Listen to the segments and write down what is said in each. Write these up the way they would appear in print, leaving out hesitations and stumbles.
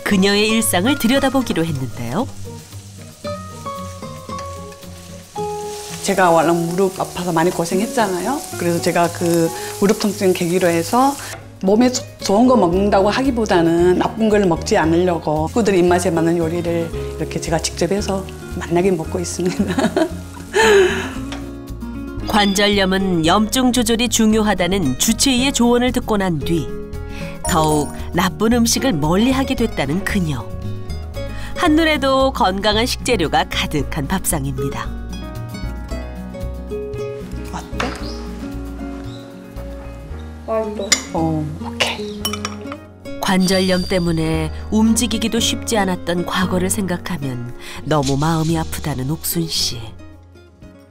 그녀의 일상을 들여다보기로 했는데요. 제가 원래 무릎 아파서 많이 고생했잖아요. 그래서 제가 그 무릎 통증 계기로 해서 몸에 좋은 거 먹는다고 하기보다는 나쁜 걸 먹지 않으려고 식구들 입맛에 맞는 요리를 이렇게 제가 직접 해서 맛나게 먹고 있습니다. 관절염은 염증 조절이 중요하다는 주치의의 조언을 듣고 난 뒤 더욱 나쁜 음식을 멀리하게 됐다는 그녀. 한눈에도 건강한 식재료가 가득한 밥상입니다. 어때? 맛있어. 오케이. 관절염 때문에 움직이기도 쉽지 않았던 과거를 생각하면 너무 마음이 아프다는 옥순 씨.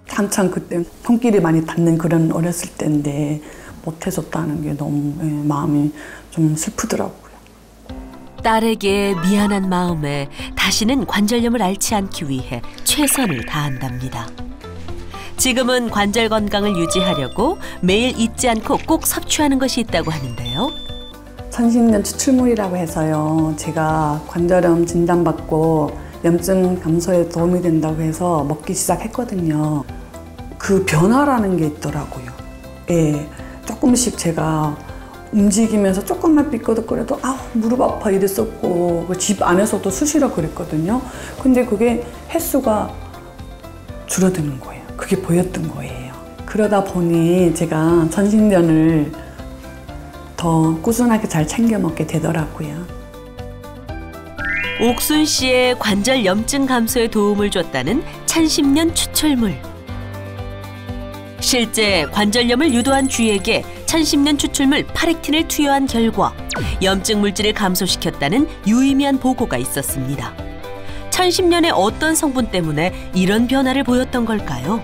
한참 그때 손길이 많이 닿는 그런 어렸을 때인데 못해줬다는 게 너무 마음이 좀 슬프더라고요. 딸에게 미안한 마음에 다시는 관절염을 앓지 않기 위해 최선을 다한답니다. 지금은 관절 건강을 유지하려고 매일 잊지 않고 꼭 섭취하는 것이 있다고 하는데요. 천신년 추출물이라고 해서요. 제가 관절염 진단받고 염증 감소에 도움이 된다고 해서 먹기 시작했거든요. 그 변화라는 게 있더라고요. 예, 조금씩 제가 움직이면서 조금만 삐끗거려도 무릎 아파 이랬었고 집 안에서도 수시로 그랬거든요. 근데 그게 횟수가 줄어드는 거예요. 그게 보였던 거예요. 그러다 보니 제가 천신전을 더 꾸준하게 잘 챙겨 먹게 되더라고요. 옥순 씨의 관절 염증 감소에 도움을 줬다는 천신년 추출물. 실제 관절염을 유도한 쥐에게 천신년 추출물 파렉틴을 투여한 결과 염증 물질을 감소시켰다는 유의미한 보고가 있었습니다. 천신년의 어떤 성분 때문에 이런 변화를 보였던 걸까요?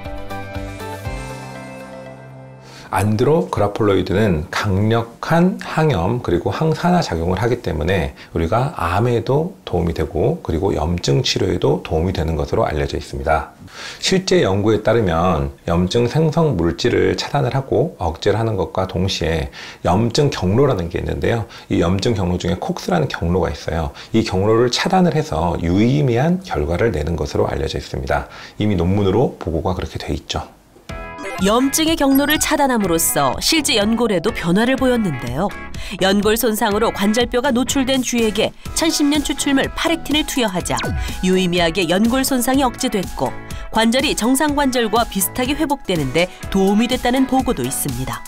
안드로그라폴로이드는 강력한 항염 그리고 항산화 작용을 하기 때문에 우리가 암에도 도움이 되고 그리고 염증 치료에도 도움이 되는 것으로 알려져 있습니다. 실제 연구에 따르면 염증 생성 물질을 차단을 하고 억제를 하는 것과 동시에 염증 경로라는 게 있는데요. 이 염증 경로 중에 콕스라는 경로가 있어요. 이 경로를 차단을 해서 유의미한 결과를 내는 것으로 알려져 있습니다. 이미 논문으로 보고가 그렇게 돼 있죠. 염증의 경로를 차단함으로써 실제 연골에도 변화를 보였는데요. 연골 손상으로 관절뼈가 노출된 쥐에게 천신년 추출물 파렉틴을 투여하자 유의미하게 연골 손상이 억제됐고 관절이 정상 관절과 비슷하게 회복되는 데 도움이 됐다는 보고도 있습니다.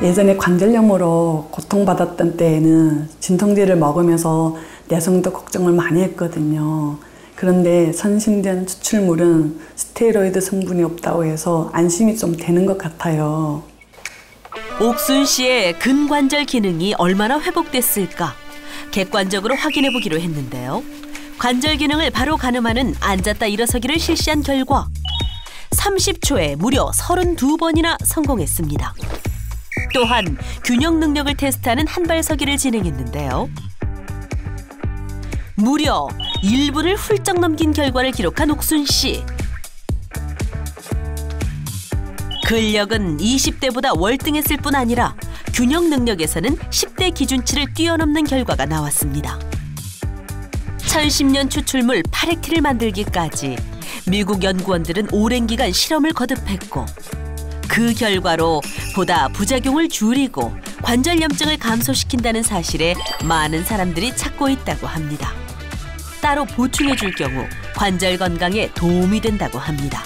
예전에 관절염으로 고통받았던 때에는 진통제를 먹으면서 내성도 걱정을 많이 했거든요. 그런데 천신전 추출물은 스테로이드 성분이 없다고 해서 안심이 좀 되는 것 같아요. 옥순 씨의 근관절 기능이 얼마나 회복됐을까? 객관적으로 확인해 보기로 했는데요. 관절 기능을 바로 가늠하는 앉았다 일어서기를 실시한 결과 30초에 무려 32번이나 성공했습니다. 또한 균형 능력을 테스트하는 한발서기를 진행했는데요. 무려 1분을 훌쩍 넘긴 결과를 기록한 옥순 씨. 근력은 20대보다 월등했을 뿐 아니라 균형 능력에서는 10대 기준치를 뛰어넘는 결과가 나왔습니다. 천신년 추출물 파렉틴을 만들기까지 미국 연구원들은 오랜 기간 실험을 거듭했고 그 결과로 보다 부작용을 줄이고 관절 염증을 감소시킨다는 사실에 많은 사람들이 찾고 있다고 합니다. 따로 보충해 줄 경우 관절 건강에 도움이 된다고 합니다.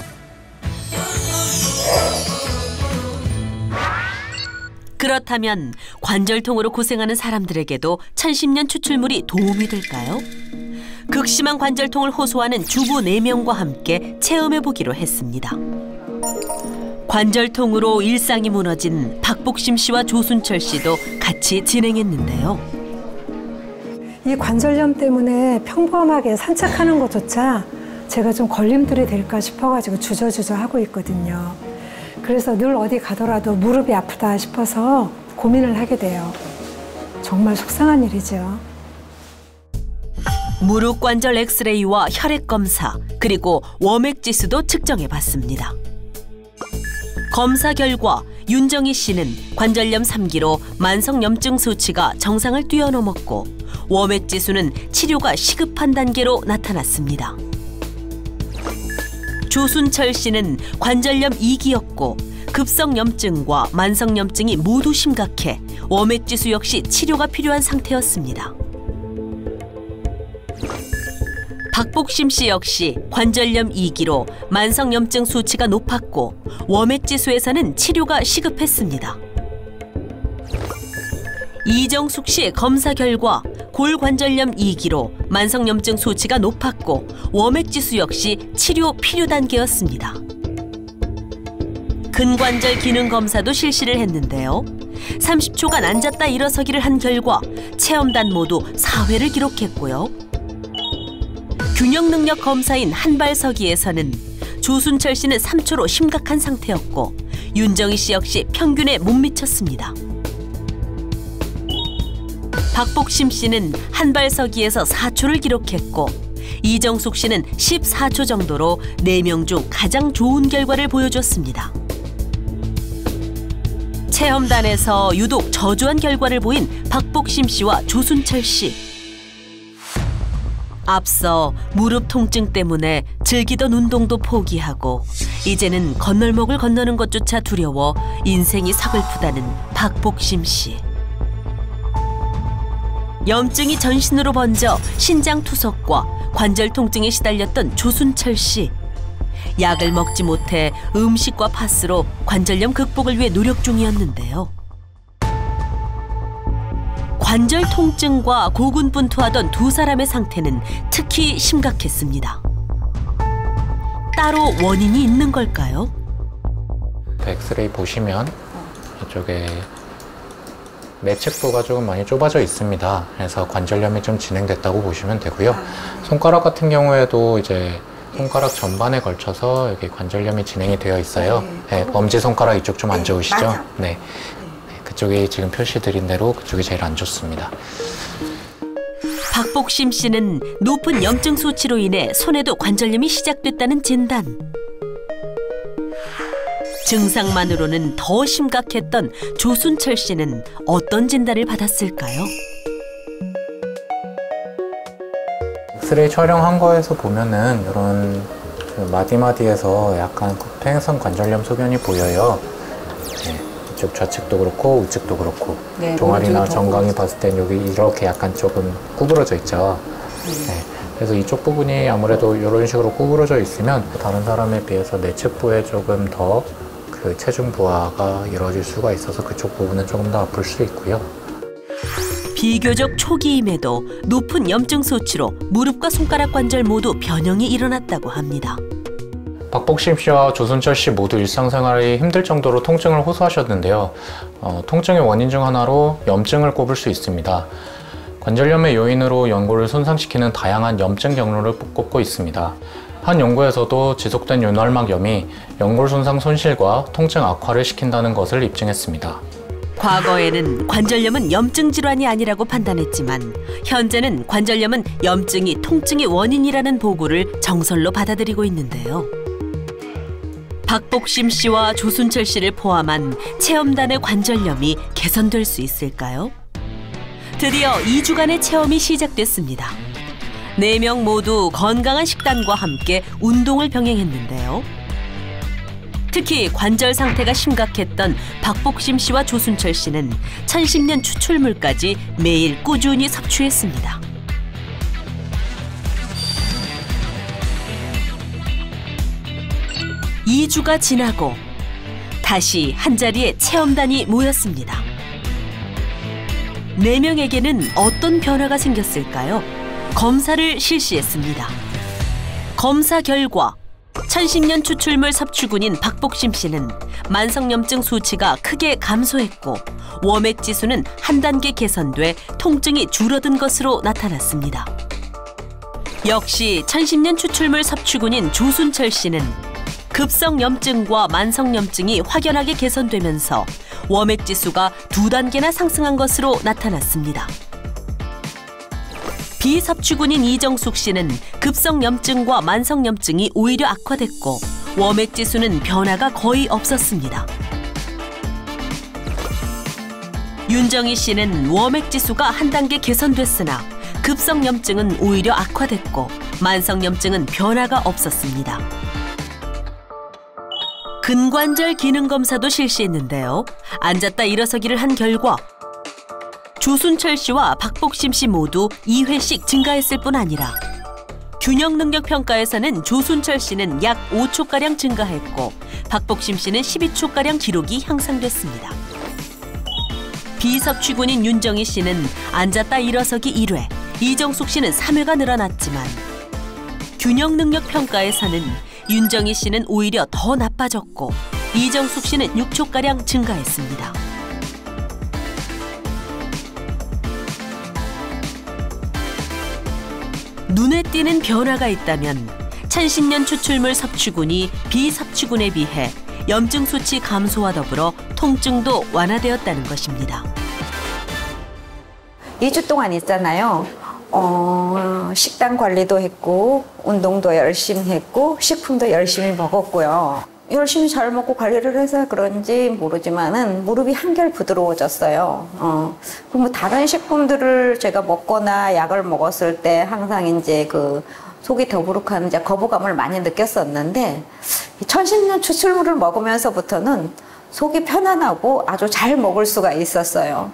그렇다면 관절통으로 고생하는 사람들에게도 천신년 추출물이 도움이 될까요? 극심한 관절통을 호소하는 주부 4명과 함께 체험해 보기로 했습니다. 관절통으로 일상이 무너진 박복심 씨와 조순철 씨도 같이 진행했는데요. 이 관절염 때문에 평범하게 산책하는 것조차 제가 좀 걸림돌이 될까 싶어가지고 주저주저 하고 있거든요. 그래서 늘 어디 가더라도 무릎이 아프다 싶어서 고민을 하게 돼요. 정말 속상한 일이죠. 무릎 관절 엑스레이와 혈액 검사, 그리고 워맥 지수도 측정해 봤습니다. 검사 결과 윤정희 씨는 관절염 3기로 만성염증 수치가 정상을 뛰어넘었고 워맥지수는 치료가 시급한 단계로 나타났습니다. 조순철 씨는 관절염 2기였고 급성염증과 만성염증이 모두 심각해 워맥지수 역시 치료가 필요한 상태였습니다. 박복심 씨 역시 관절염 2기로 만성염증 수치가 높았고 워맥지수에서는 치료가 시급했습니다. 이정숙 씨의 검사 결과 골관절염 2기로 만성염증 수치가 높았고 워맥지수 역시 치료 필요 단계였습니다. 근관절 기능 검사도 실시를 했는데요. 30초간 앉았다 일어서기를 한 결과 체험단 모두 4회를 기록했고요. 균형 능력 검사인 한발서기에서는 조순철 씨는 3초로 심각한 상태였고 윤정희 씨 역시 평균에 못 미쳤습니다. 박복심 씨는 한발서기에서 4초를 기록했고 이정숙 씨는 14초 정도로 4명 중 가장 좋은 결과를 보여줬습니다. 체험단에서 유독 저조한 결과를 보인 박복심 씨와 조순철 씨. 앞서 무릎 통증 때문에 즐기던 운동도 포기하고 이제는 건널목을 건너는 것조차 두려워 인생이 서글프다는 박복심 씨. 염증이 전신으로 번져 신장 투석과 관절 통증에 시달렸던 조순철 씨. 약을 먹지 못해 음식과 파스로 관절염 극복을 위해 노력 중이었는데요. 관절 통증과 고군분투하던 두 사람의 상태는 특히 심각했습니다. 따로 원인이 있는 걸까요? 엑스레이 보시면 이쪽에 내측부가 조금 많이 좁아져 있습니다. 그래서 관절염이 좀 진행됐다고 보시면 되고요. 손가락 같은 경우에도 이제 손가락 전반에 걸쳐서 여기 관절염이 진행이 되어 있어요. 네, 엄지손가락 이쪽 좀 안 좋으시죠? 네. 그쪽이 지금 표시드린 대로 그쪽이 제일 안 좋습니다. 박복심 씨는 높은 염증 수치로 인해 손에도 관절염이 시작됐다는 진단. 증상만으로는 더 심각했던 조순철 씨는 어떤 진단을 받았을까요? 엑스레이 촬영한 거에서 보면은 이런 마디마디에서 약간 퇴행성 관절염 소견이 보여요. 네, 이쪽 좌측도 그렇고 우측도 그렇고 네, 종아리나 정강이 봤을 땐 여기 이렇게 약간 조금 구부러져 있죠. 네, 그래서 이쪽 부분이 아무래도 이런 식으로 구부러져 있으면 다른 사람에 비해서 내측부에 조금 더 그 체중 부하가 이루어질 수가 있어서 그쪽 부분은 조금 더 아플 수 있고요. 비교적 초기임에도 높은 염증 수치로 무릎과 손가락 관절 모두 변형이 일어났다고 합니다. 박복심 씨와 조순철 씨 모두 일상생활이 힘들 정도로 통증을 호소하셨는데요. 통증의 원인 중 하나로 염증을 꼽을 수 있습니다. 관절염의 요인으로 연골을 손상시키는 다양한 염증 경로를 꼽고 있습니다. 한 연구에서도 지속된 윤활막염이 연골 손상 손실과 통증 악화를 시킨다는 것을 입증했습니다. 과거에는 관절염은 염증 질환이 아니라고 판단했지만 현재는 관절염은 염증이 통증의 원인이라는 보고를 정설로 받아들이고 있는데요. 박복심 씨와 조순철 씨를 포함한 체험단의 관절염이 개선될 수 있을까요? 드디어 2주간의 체험이 시작됐습니다. 4명 모두 건강한 식단과 함께 운동을 병행했는데요. 특히 관절 상태가 심각했던 박복심 씨와 조순철 씨는 1010년 추출물까지 매일 꾸준히 섭취했습니다. (2주가) 지나고 다시 한자리에 체험단이 모였습니다. 4명에게는 어떤 변화가 생겼을까요? 검사를 실시했습니다. 검사 결과 1010년 추출물 섭취군인 박복심 씨는 만성염증 수치가 크게 감소했고 워맥 지수는 한 단계 개선돼 통증이 줄어든 것으로 나타났습니다. 역시 1010년 추출물 섭취군인 조순철 씨는 급성염증과 만성염증이 확연하게 개선되면서 워맥 지수가 2단계나 상승한 것으로 나타났습니다. 비섭취군인 이정숙 씨는 급성염증과 만성염증이 오히려 악화됐고 워맥 지수는 변화가 거의 없었습니다. 윤정희 씨는 워맥 지수가 한 단계 개선됐으나 급성염증은 오히려 악화됐고 만성염증은 변화가 없었습니다. 근관절 기능 검사도 실시했는데요. 앉았다 일어서기를 한 결과 조순철 씨와 박복심 씨 모두 2회씩 증가했을 뿐 아니라 균형 능력 평가에서는 조순철 씨는 약 5초가량 증가했고 박복심 씨는 12초가량 기록이 향상됐습니다. 비섭취군인 윤정희 씨는 앉았다 일어서기 1회, 이정숙 씨는 3회가 늘어났지만 균형 능력 평가에서는 윤정희 씨는 오히려 더 나빠졌고 이정숙 씨는 6초가량 증가했습니다. 눈에 띄는 변화가 있다면 천신년 추출물 섭취군이 비섭취군에 비해 염증 수치 감소와 더불어 통증도 완화되었다는 것입니다. 2주 동안 있잖아요. 식단 관리도 했고 운동도 열심히 했고 식품도 열심히 먹었고요. 열심히 잘 먹고 관리를 해서 그런지 모르지만은 무릎이 한결 부드러워졌어요. 그럼 다른 식품들을 제가 먹거나 약을 먹었을 때 항상 이제 그 속이 더부룩한 이제 거부감을 많이 느꼈었는데 천신년 추출물을 먹으면서부터는 속이 편안하고 아주 잘 먹을 수가 있었어요.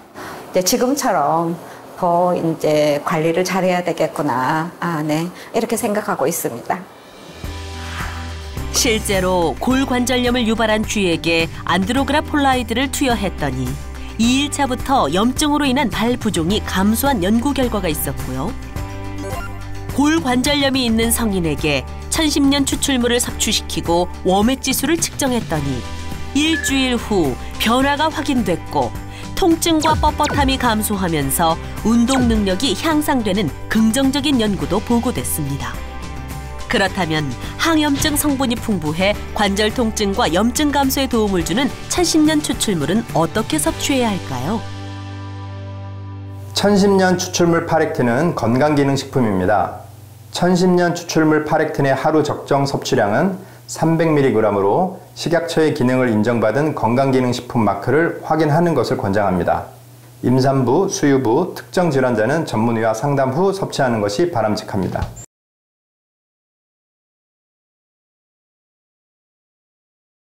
이제 지금처럼 더 이제 관리를 잘해야 되겠구나. 네. 이렇게 생각하고 있습니다. 실제로 골관절염을 유발한 쥐에게 안드로그라폴라이드를 투여했더니 2일차부터 염증으로 인한 발 부종이 감소한 연구 결과가 있었고요. 골관절염이 있는 성인에게 1010년 추출물을 섭취시키고 워맥 지수를 측정했더니 일주일 후 변화가 확인됐고 통증과 뻣뻣함이 감소하면서 운동 능력이 향상되는 긍정적인 연구도 보고됐습니다. 그렇다면 항염증 성분이 풍부해 관절 통증과 염증 감소에 도움을 주는 1010년 추출물은 어떻게 섭취해야 할까요? 1010년 추출물 파렉틴은 건강기능식품입니다. 1010년 추출물 파렉틴의 하루 적정 섭취량은 300mg으로 식약처의 기능을 인정받은 건강기능식품 마크를 확인하는 것을 권장합니다. 임산부, 수유부, 특정 질환자는 전문의와 상담 후 섭취하는 것이 바람직합니다.